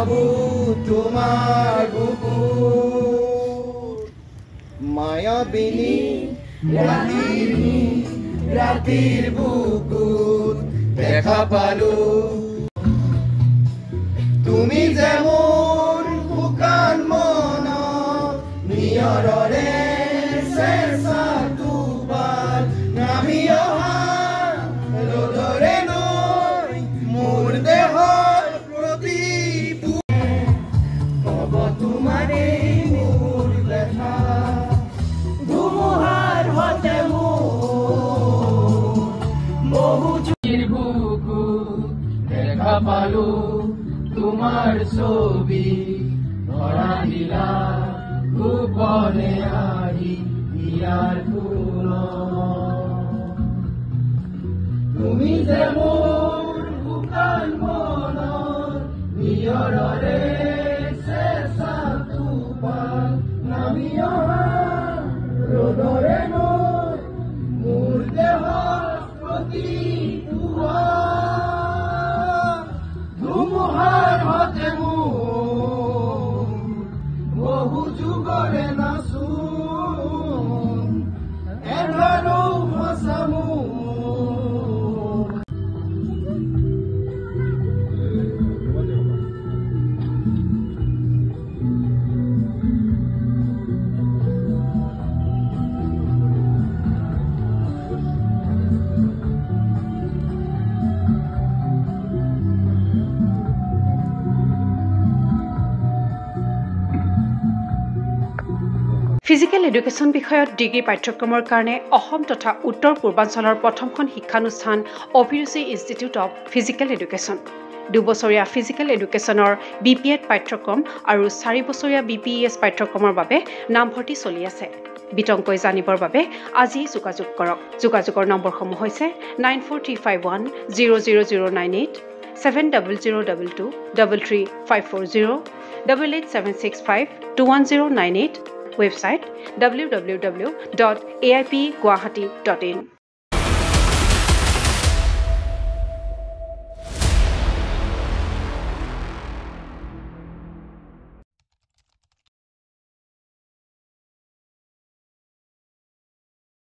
ভাবো তোমাৰ বুকুত মায়াবিনী ৰাতিৰ বুকুত দেখা পালো তুমি যেমন শুকান মন নিয়ৰৰে চেঁচা টোপাল নামি অহা ৰ'দৰে নৈ মোৰ দেহৰ প্ৰতি কব তোমাৰে মোৰ লেখা ধুমুহাৰ হতে বহু জুইৰ বুকুত দেখা পালো তোমাৰ ছবি ধৰা দিলা গোপনে আহি ইয়াৰ তুমি যে মোৰ শুকান মনৰ নিয়ৰৰে চেঁচা টোপাল নামি অহা ৰ'দৰে নৈ মোৰ দেহৰ প্ৰতি ধুমুহাৰ হতে বহু যুগৰে নাচোন এধাৰো সঁচামো ফিজিকেল এডুকেশ্যন বিষয়ত ডিগ্ৰী পাঠ্যক্ৰমৰ কাৰণে অসম তথা উত্তৰ পূৰ্বাঞ্চলৰ প্ৰথমখন শিক্ষানুষ্ঠান অভিৰুচি ইনষ্টিটিউট অৱ ফিজিকেল এডুকেশ্যন 2 বছৰীয়া ফিজিকেল এডুকেশ্যনৰ BPEd পাঠ্যক্ৰম আৰু 4 বছৰীয়া BPES পাঠ্যক্ৰমৰ বাবে নামভৰ্তি চলি আছে বিতংকৈ জানিবৰ বাবে আজি যোগাযোগ কৰক যোগাযোগৰ নম্বৰসমূহ হৈছে 9435100098 7002 33540 88765210098 website www.aipguwahati.in